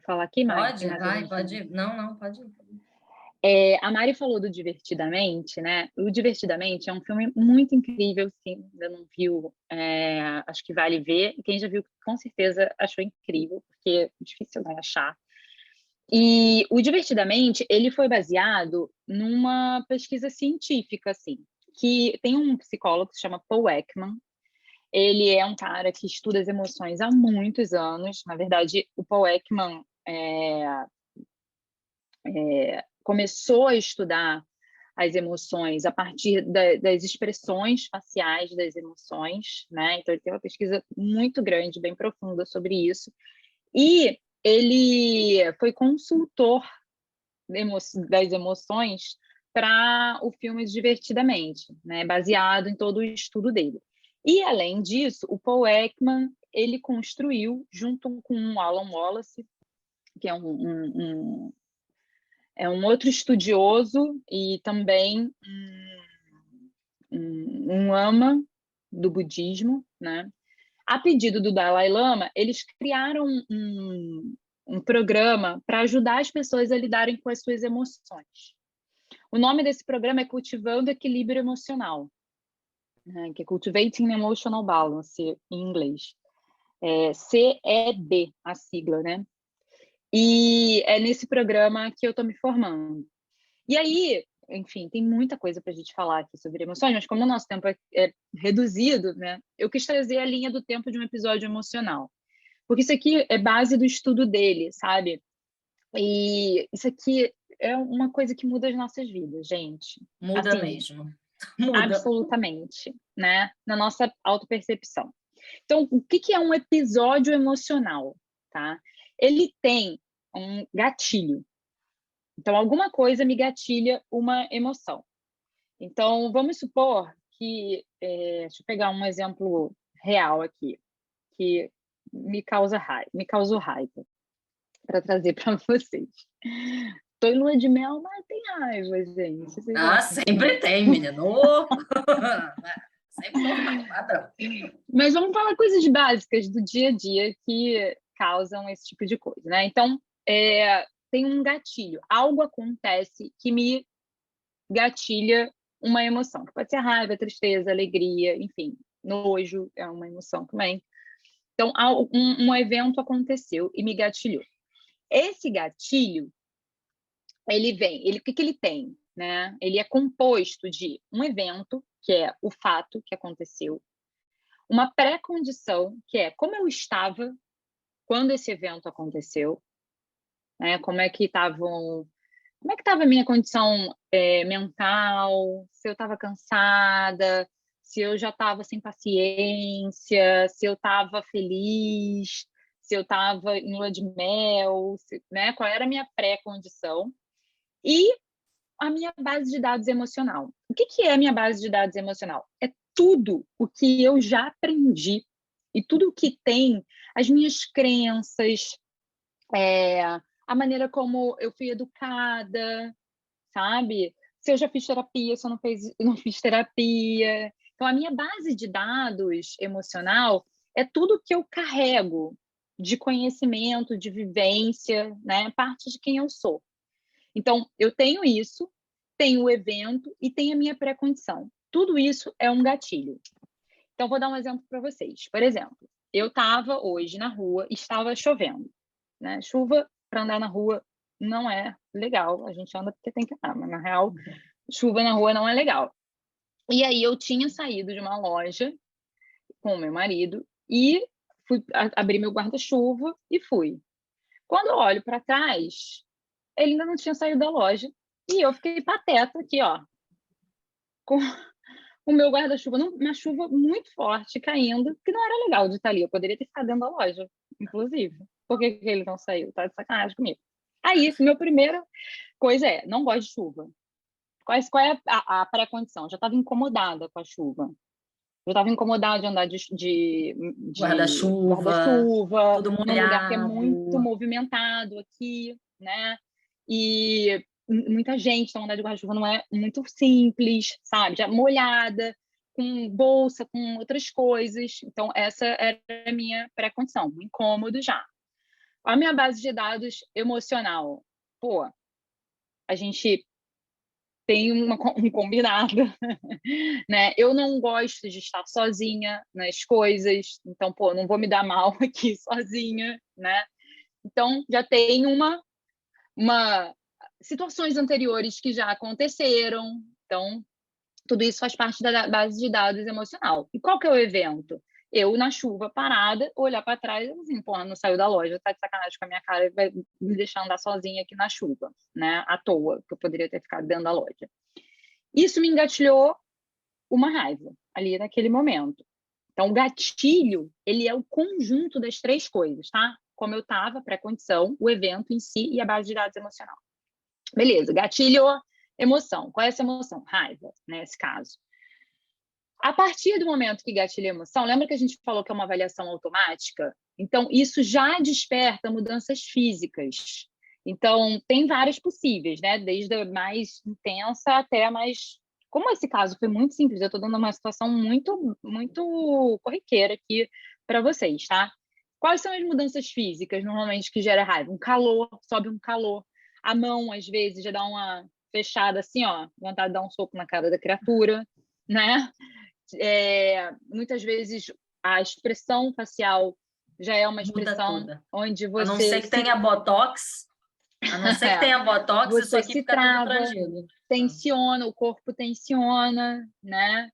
falar aqui, Mari? Tem Pode? mais Vai, alguma pode coisa? ir. Não, pode ir. A Mari falou do Divertidamente, né? O Divertidamente é um filme muito incrível, sim, ainda não viu, acho que vale ver. Quem já viu, com certeza, achou incrível, porque é difícil, né, achar. E o Divertidamente, ele foi baseado numa pesquisa científica, assim, que tem um psicólogo que se chama Paul Ekman. Ele é um cara que estuda as emoções há muitos anos. Na verdade, o Paul Ekman começou a estudar as emoções a partir das expressões faciais das emoções, né? Então ele tem uma pesquisa muito grande, bem profunda sobre isso. E ele foi consultor das emoções para o filme Divertidamente, né? Baseado em todo o estudo dele. E além disso, o Paul Ekman ele construiu junto com o Alan Wallace, que é um outro estudioso e também um lama do budismo, né? A pedido do Dalai Lama, eles criaram um programa para ajudar as pessoas a lidarem com as suas emoções. O nome desse programa é Cultivando Equilíbrio Emocional, né? Que é Cultivating Emotional Balance, em inglês. CEB, a sigla, né? E é nesse programa que eu estou me formando. E aí, enfim, tem muita coisa para a gente falar aqui sobre emoções, mas como o nosso tempo é reduzido, né? Eu quis trazer a linha do tempo de um episódio emocional. Porque isso aqui é base do estudo dele, sabe? E isso aqui é uma coisa que muda as nossas vidas, gente. Muda Assim, mesmo. Muda. absolutamente, né? Na nossa autopercepção. Então, o que é um episódio emocional, tá? Ele tem um gatilho. Então, alguma coisa me gatilha uma emoção. Então, vamos supor que... deixa eu pegar um exemplo real aqui, que me causou raiva, para trazer para vocês. Estou em lua de mel, mas tem raiva, gente. Sempre tem, menino. Sempre normal, padrão. Mas vamos falar coisas básicas do dia a dia que causam esse tipo de coisa, né? Então, tem um gatilho. Algo acontece que me gatilha uma emoção, que pode ser raiva, tristeza, alegria, enfim, nojo é uma emoção também. Então, um evento aconteceu e me gatilhou. Esse gatilho, o que ele tem, né? Ele é composto de um evento, que é o fato que aconteceu, uma pré-condição, que é como eu estava quando esse evento aconteceu, né? Como é que estava a minha condição mental, se eu estava cansada, se eu já estava sem paciência, se eu estava feliz, se eu estava em lua de mel, né? Qual era a minha pré-condição e a minha base de dados emocional. O que é a minha base de dados emocional? É tudo o que eu já aprendi e tudo o que tem as minhas crenças, a maneira como eu fui educada, sabe? Se eu já fiz terapia, se eu não fiz terapia. Então, a minha base de dados emocional é tudo que eu carrego de conhecimento, de vivência, né? Parte de quem eu sou. Então, eu tenho isso, tenho o evento e tenho a minha pré-condição. Tudo isso é um gatilho. Então, vou dar um exemplo para vocês. Por exemplo, eu estava hoje na rua e estava chovendo, né? Chuva para andar na rua não é legal. A gente anda porque tem que andar, mas na real, chuva na rua não é legal. E aí eu tinha saído de uma loja com o meu marido e fui abrir meu guarda-chuva e fui. Quando eu olho para trás, ele ainda não tinha saído da loja e eu fiquei pateta aqui, ó, com o meu guarda-chuva numa chuva muito forte caindo, que não era legal de estar ali. Eu poderia ter ficado dentro da loja, inclusive. Por que ele não saiu? Tá de sacanagem comigo. Aí, minha primeira coisa não gosto de chuva. Qual é a pré-condição? Já estava incomodada com a chuva. Eu estava incomodada de andar de guarda-chuva, tudo num lugar que é molhado. muito movimentado aqui, né? E muita gente, então andar de guarda-chuva não é muito simples, sabe? Já molhada, com bolsa, com outras coisas. Então, essa era a minha pré-condição, um incômodo já. A minha base de dados emocional, a gente tem um combinado, né? Eu não gosto de estar sozinha nas coisas, então, não vou me dar mal aqui sozinha, né? Então, já tem uma situações anteriores que já aconteceram, então, tudo isso faz parte da base de dados emocional. E qual que é o evento? Eu, na chuva, parada, olhar para trás e assim, não saiu da loja, tá de sacanagem com a minha cara, vai me deixar andar sozinha aqui na chuva, né? À toa, que eu poderia ter ficado dentro da loja. Isso me engatilhou uma raiva ali naquele momento. Então, o gatilho, ele é o conjunto das três coisas, tá? Como eu estava, pré-condição, o evento em si e a base de dados emocional. Beleza, gatilho, emoção. Qual é essa emoção? Raiva, nesse caso. A partir do momento que gatilha a emoção, lembra que a gente falou que é uma avaliação automática? Então, isso já desperta mudanças físicas. Então, tem várias possíveis, né? Desde a mais intensa até a mais... Como esse caso foi muito simples, eu estou dando uma situação muito, muito corriqueira aqui para vocês, tá? Quais são as mudanças físicas, normalmente, que gera raiva? Um calor, sobe um calor. A mão, às vezes, já dá uma fechada assim, ó, vontade de dar um soco na cara da criatura, né? Muitas vezes a expressão facial já é uma Muda expressão tudo. onde A não você ser que tenha botox, isso você aqui se fica tudo trava, frangido. tensiona, o corpo tensiona, né?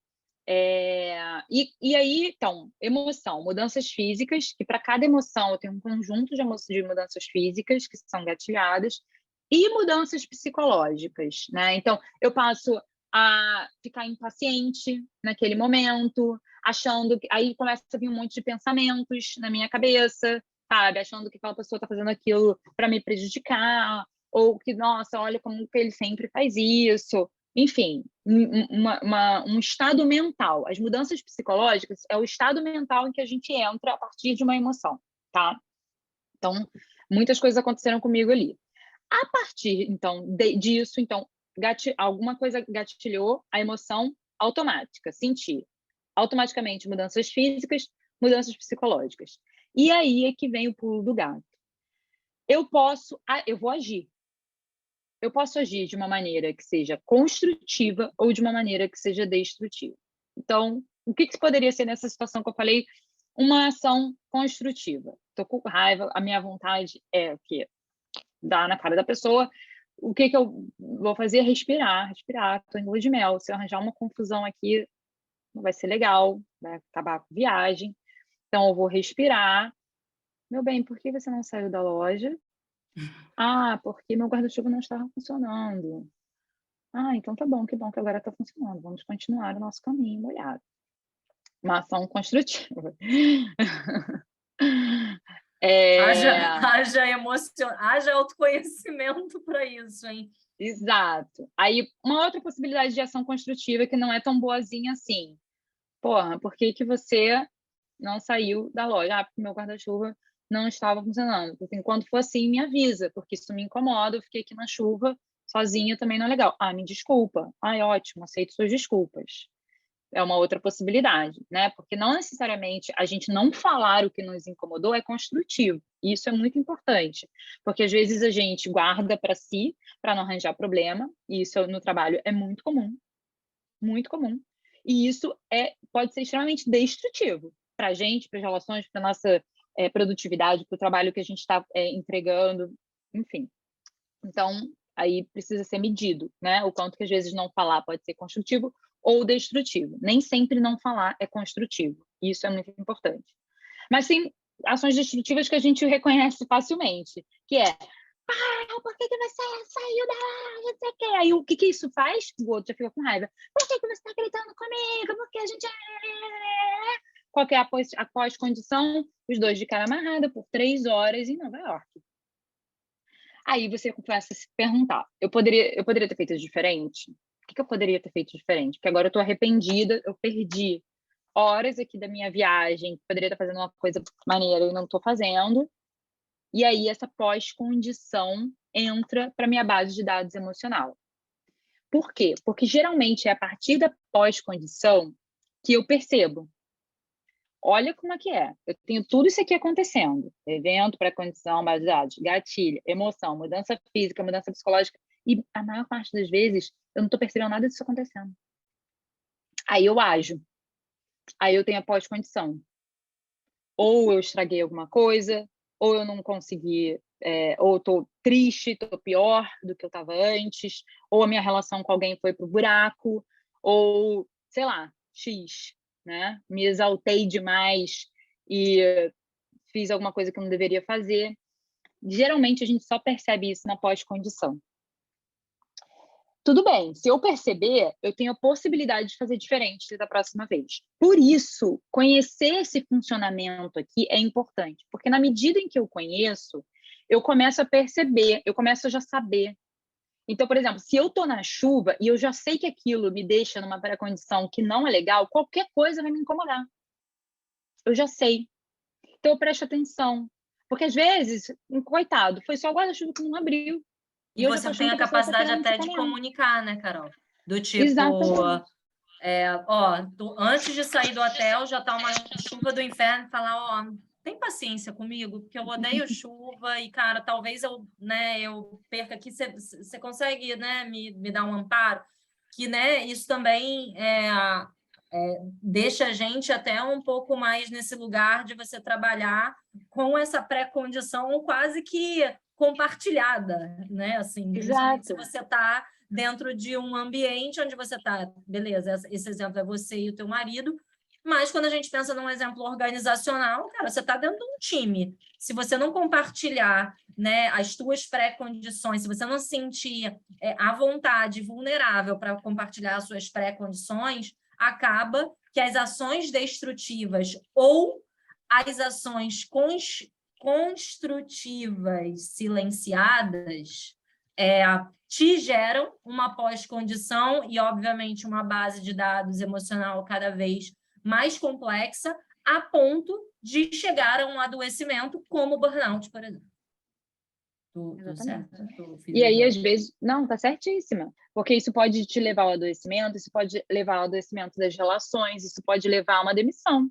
E aí, então, emoção, mudanças físicas, que para cada emoção eu tenho um conjunto de mudanças físicas que são gatilhadas, e mudanças psicológicas, né? Então, eu passo a ficar impaciente naquele momento, achando que... Aí começa a vir um monte de pensamentos na minha cabeça, sabe? Achando que aquela pessoa está fazendo aquilo para me prejudicar, ou que, nossa, olha como que ele sempre faz isso. Enfim, um estado mental. As mudanças psicológicas é o estado mental em que a gente entra a partir de uma emoção, tá? Então, muitas coisas aconteceram comigo ali. A partir, então, disso, então, alguma coisa gatilhou a emoção automática, sentir. Automaticamente, mudanças físicas, mudanças psicológicas. E aí é que vem o pulo do gato. Eu vou agir. Eu posso agir de uma maneira que seja construtiva ou de uma maneira que seja destrutiva. Então, o que poderia ser nessa situação que eu falei? Uma ação construtiva. Estou com raiva, a minha vontade é o quê? Dar na cara da pessoa. O que eu vou fazer? Respirar. Estou em lua de mel. Se eu arranjar uma confusão aqui, não vai ser legal, vai acabar com a viagem. Então, eu vou respirar. Meu bem, por que você não saiu da loja? Ah, porque meu guarda-chuva não estava funcionando. Ah, então tá bom, que bom que agora está funcionando. Vamos continuar o nosso caminho molhado. Uma ação construtiva. Haja autoconhecimento para isso, hein? Exato. Aí, uma outra possibilidade de ação construtiva que não é tão boazinha assim. Porra, por que você não saiu da loja? Ah, porque meu guarda-chuva não estava funcionando. Porque enquanto for assim, me avisa, porque isso me incomoda, eu fiquei aqui na chuva sozinha, também não é legal. Ah, me desculpa. Ai, ótimo, aceito suas desculpas. É uma outra possibilidade, né? Porque não necessariamente a gente não falar o que nos incomodou é construtivo. Isso é muito importante, porque às vezes a gente guarda para si, para não arranjar problema, e isso no trabalho é muito comum, muito comum. E isso pode ser extremamente destrutivo para a gente, para as relações, para a nossa produtividade, para o trabalho que a gente está entregando, enfim. Então, aí precisa ser medido, né? O quanto que às vezes não falar pode ser construtivo ou destrutivo. Nem sempre não falar é construtivo. Isso é muito importante. Mas tem ações destrutivas que a gente reconhece facilmente, que é: ah, por que você saiu da loja? Não sei o quê. Aí o que isso faz? O outro já fica com raiva. Por que você está gritando comigo? Porque a gente... Qual que é a pós-condição? Os dois de cara amarrada por 3 horas em Nova York. Aí você começa a se perguntar: eu poderia ter feito diferente? O que eu poderia ter feito diferente? Porque agora eu estou arrependida, eu perdi horas aqui da minha viagem, poderia estar fazendo uma coisa maneira e não estou fazendo. E aí essa pós-condição entra para minha base de dados emocional. Por quê? Porque geralmente é a partir da pós-condição que eu percebo: olha como é que é. Eu tenho tudo isso aqui acontecendo. Evento, pré-condição, base de dados, gatilho, emoção, mudança física, mudança psicológica. E a maior parte das vezes eu não estou percebendo nada disso acontecendo. Aí eu ajo. Aí eu tenho a pós-condição. Ou eu estraguei alguma coisa, ou eu não consegui, ou estou triste, estou pior do que eu estava antes, ou a minha relação com alguém foi pro buraco, ou, sei lá, X, né? Me exaltei demais e fiz alguma coisa que eu não deveria fazer. Geralmente a gente só percebe isso na pós-condição. Tudo bem, se eu perceber, eu tenho a possibilidade de fazer diferente da próxima vez. Por isso, conhecer esse funcionamento aqui é importante, porque na medida em que eu conheço, eu começo a perceber, eu começo a já saber. Então, por exemplo, se eu tô na chuva e eu já sei que aquilo me deixa numa pré-condição que não é legal, qualquer coisa vai me incomodar. Eu já sei. Então, eu presto atenção. Porque, às vezes, coitado, foi só o guarda-chuva que não abriu. E eu já tô você tem achando a que a pessoa tá capacidade querendo até de sacanear. comunicar, né, Carol? Do tipo, Exatamente. antes de sair do hotel, já tá uma chuva do inferno, falar, tem paciência comigo, porque eu odeio chuva e, cara, talvez eu perca aqui, você consegue, né, me dar um amparo? Que, né, isso também deixa a gente até um pouco mais nesse lugar de você trabalhar com essa pré-condição quase que compartilhada, né? Assim, principalmente se Exato. você está dentro de um ambiente onde você está, beleza, esse exemplo é você e o teu marido, mas quando a gente pensa num exemplo organizacional, cara, você está dentro de um time. Se você não compartilhar, né, as tuas pré-condições, se você não se sentir à vontade, vulnerável para compartilhar as suas pré-condições, acaba que as ações destrutivas ou as ações construtivas silenciadas te geram uma pós-condição e, obviamente, uma base de dados emocional cada vez mais complexa, a ponto de chegar a um adoecimento como o burnout, por exemplo. Tô certo? E aí, às vezes, não, tá certíssima. Porque isso pode te levar ao adoecimento, isso pode levar ao adoecimento das relações, isso pode levar a uma demissão.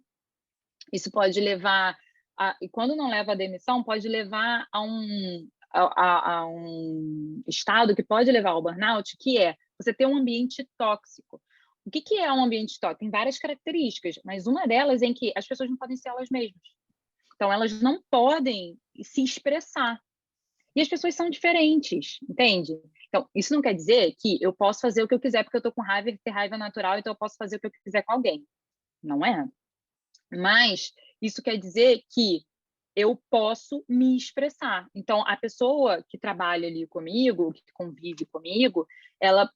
Isso pode levar e quando não leva à demissão, pode levar a um estado que pode levar ao burnout, que é você ter um ambiente tóxico. O que é um ambiente tóxico? Tem várias características, mas uma delas é em que as pessoas não podem ser elas mesmas. Então, elas não podem se expressar. E as pessoas são diferentes, entende? Então, isso não quer dizer que eu posso fazer o que eu quiser porque eu tô com raiva e ter raiva é natural, então eu posso fazer o que eu quiser com alguém. Não é? Mas isso quer dizer que eu posso me expressar. Então, a pessoa que trabalha ali comigo, que convive comigo, ela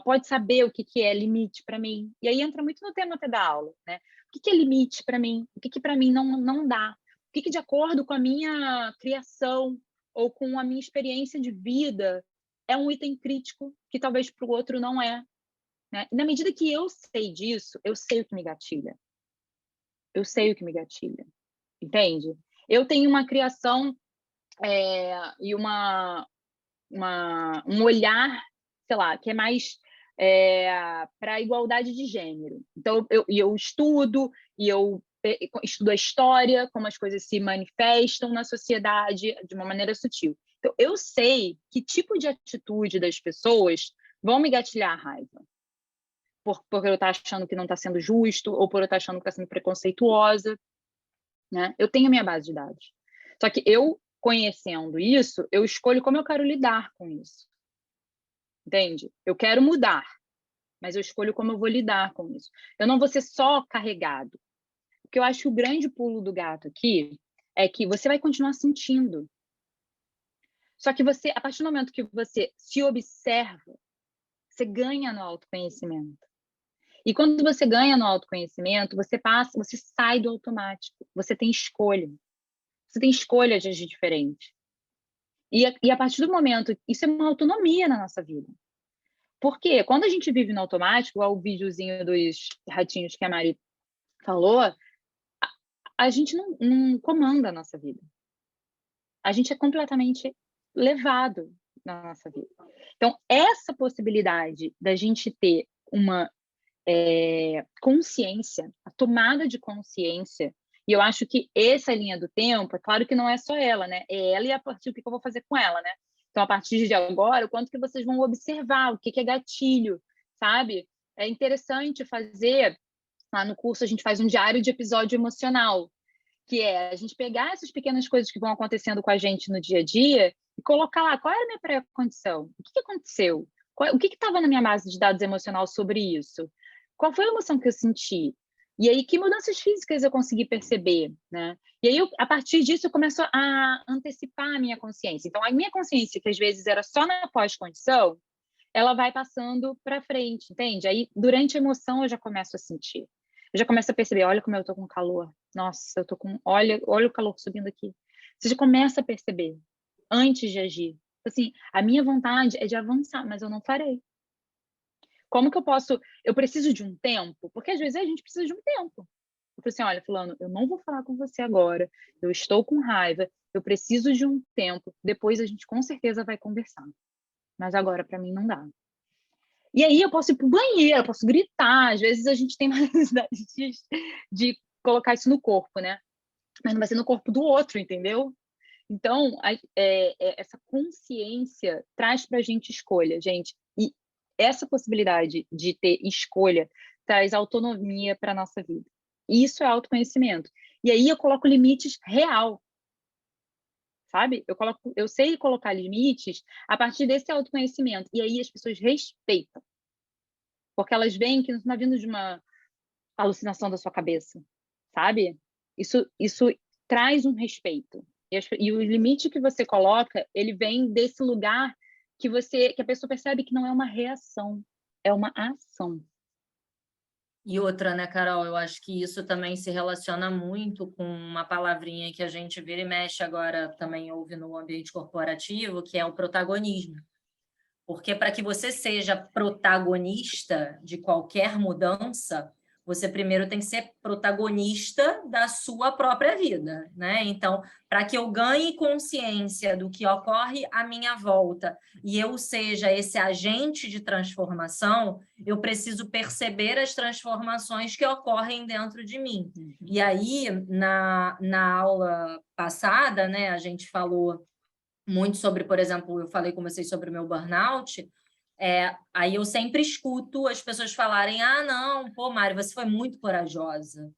pode saber o que é limite para mim. E aí entra muito no tema até da aula, né? O que é limite para mim? O que para mim não dá? O que de acordo com a minha criação ou com a minha experiência de vida é um item crítico que talvez para o outro não é, né? E na medida que eu sei disso, eu sei o que me gatilha. Eu sei o que me gatilha, entende? Eu tenho uma criação e um olhar, sei lá, que é mais para a igualdade de gênero. Então, eu estudo, e eu estudo a história, como as coisas se manifestam na sociedade de uma maneira sutil. Então, eu sei que tipo de atitude das pessoas vão me gatilhar a raiva. Por eu estar achando que não está sendo justo, ou por eu estar achando que está sendo preconceituosa, né? Eu tenho a minha base de dados. Só que eu, conhecendo isso, eu escolho como eu quero lidar com isso. Entende? Eu quero mudar, mas eu escolho como eu vou lidar com isso. Eu não vou ser só carregado. Porque eu acho que o grande pulo do gato aqui é que você vai continuar sentindo. Só que você, a partir do momento que você se observa, você ganha no autoconhecimento. E quando você ganha no autoconhecimento, você sai do automático. Você tem escolha. Você tem escolha de agir diferente. E a partir do momento, isso é uma autonomia na nossa vida. Porque quando a gente vive no automático, igual o videozinho dos ratinhos que a Mari falou, a gente não comanda a nossa vida. A gente é completamente levado na nossa vida. Então, essa possibilidade da gente ter uma consciência, a tomada de consciência, e eu acho que essa linha do tempo, é claro que não é só ela, né? É ela e a partir do que eu vou fazer com ela, né? Então, a partir de agora, o quanto que vocês vão observar, o que é gatilho, sabe? É interessante fazer, lá no curso a gente faz um diário de episódio emocional, que é a gente pegar essas pequenas coisas que vão acontecendo com a gente no dia a dia e colocar lá, qual era a minha pré-condição? O que aconteceu? O que estava na minha base de dados emocional sobre isso? Qual foi a emoção que eu senti? E aí, que mudanças físicas eu consegui perceber, né? E aí, a partir disso, eu começo a antecipar a minha consciência. Então, a minha consciência, que às vezes era só na pós-condição, ela vai passando para frente, entende? Aí, durante a emoção, eu já começo a sentir. Eu já começo a perceber, olha como eu tô com calor. Nossa, eu tô com... Olha o calor subindo aqui. Você já começa a perceber, antes de agir. Assim, a minha vontade é de avançar, mas eu não farei. Como que eu posso... Eu preciso de um tempo? Porque às vezes a gente precisa de um tempo. Eu falei assim, olha, fulano, eu não vou falar com você agora, eu estou com raiva, eu preciso de um tempo, depois a gente com certeza vai conversar. Mas agora para mim não dá. E aí eu posso ir pro banheiro, eu posso gritar, às vezes a gente tem mais necessidade de colocar isso no corpo, né? Mas não vai ser no corpo do outro, entendeu? Então, essa consciência traz pra gente escolha, gente. E essa possibilidade de ter escolha traz autonomia para nossa vida. Isso é autoconhecimento. E aí eu coloco limites real, sabe? Eu sei colocar limites a partir desse autoconhecimento. E aí as pessoas respeitam. Porque elas veem que não está vindo de uma alucinação da sua cabeça, sabe? Isso traz um respeito. E o limite que você coloca, ele vem desse lugar que a pessoa percebe que não é uma reação, é uma ação. E outra, né, Carol? Eu acho que isso também se relaciona muito com uma palavrinha que a gente vira e mexe agora, também ouve no ambiente corporativo, que é o protagonismo. Porque para que você seja protagonista de qualquer mudança, você primeiro tem que ser protagonista da sua própria vida, né? Então, para que eu ganhe consciência do que ocorre à minha volta e eu seja esse agente de transformação, eu preciso perceber as transformações que ocorrem dentro de mim. E aí, na aula passada, né, a gente falou muito sobre, por exemplo, eu falei com vocês sobre o meu burnout, aí eu sempre escuto as pessoas falarem, não, pô, Mari, você foi muito corajosa.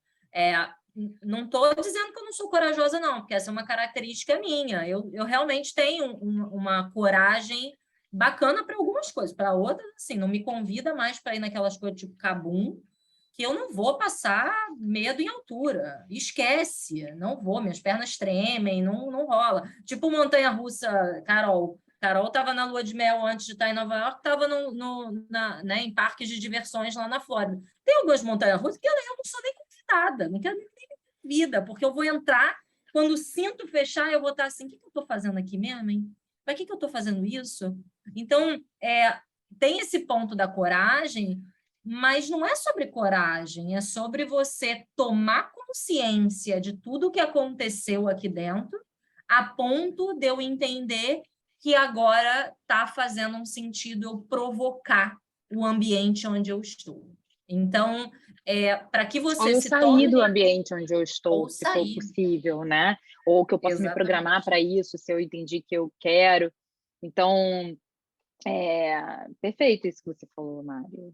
Não estou dizendo que eu não sou corajosa, não, porque essa é uma característica minha. Eu realmente tenho uma coragem bacana para algumas coisas, para outras, assim, não me convida mais para ir naquelas coisas tipo Kabum, que eu não vou passar medo em altura. Esquece, não vou, minhas pernas tremem, não rola. Tipo montanha-russa, Carol. Carol estava na lua de mel antes de estar em Nova York, estava né, em parques de diversões lá na Flórida. Tem algumas montanhas-russas que eu não sou nem convidada, não quero nem vida, porque eu vou entrar, quando o cinto fechar, eu vou estar assim, o que eu estou fazendo aqui mesmo, hein? Para que eu estou fazendo isso? Então, tem esse ponto da coragem, mas não é sobre coragem, é sobre você tomar consciência de tudo o que aconteceu aqui dentro, a ponto de eu entender que agora está fazendo um sentido eu provocar o ambiente onde eu estou. Então, para que você ou eu se sair torne... do ambiente onde eu estou, se for possível, né? Ou que eu possa me programar para isso, se eu entendi que eu quero. Então, perfeito isso que você falou, Mário.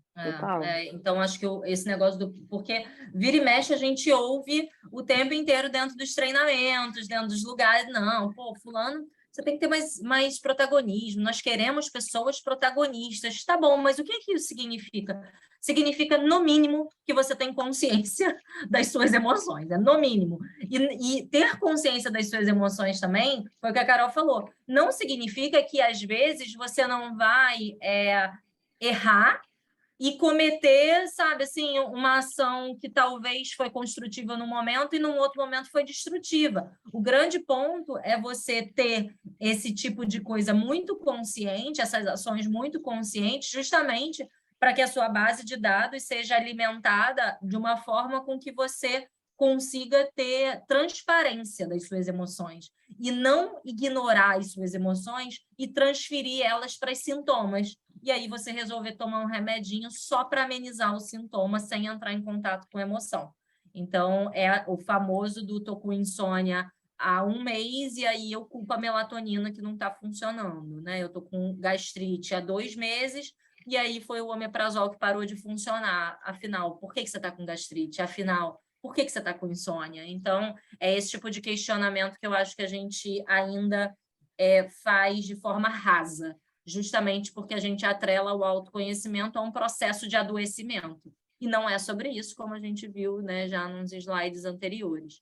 Então, acho que esse negócio porque vira e mexe a gente ouve o tempo inteiro dentro dos treinamentos, dentro dos lugares. Não, pô, fulano, você tem que ter mais protagonismo. Nós queremos pessoas protagonistas. Tá bom, mas o que isso significa? Significa, no mínimo, que você tem consciência das suas emoções, no mínimo. E ter consciência das suas emoções também, foi o que a Carol falou, não significa que, às vezes, você não vai errar e cometer, sabe, assim, uma ação que talvez foi construtiva no momento e num outro momento foi destrutiva. O grande ponto é você ter esse tipo de coisa muito consciente, essas ações muito conscientes, justamente para que a sua base de dados seja alimentada de uma forma com que você consiga ter transparência das suas emoções e não ignorar as suas emoções e transferir elas para os sintomas. E aí você resolver tomar um remedinho só para amenizar o sintoma sem entrar em contato com a emoção. Então, é o famoso do tô com insônia há 1 mês e aí eu culpo a melatonina que não está funcionando, né? Eu tô com gastrite há 2 meses e aí foi o omeprazol que parou de funcionar. Afinal, por que você está com gastrite? Afinal, por que você está com insônia? Então, é esse tipo de questionamento que eu acho que a gente ainda faz de forma rasa, justamente porque a gente atrela o autoconhecimento a um processo de adoecimento. E não é sobre isso, como a gente viu, né, já nos slides anteriores.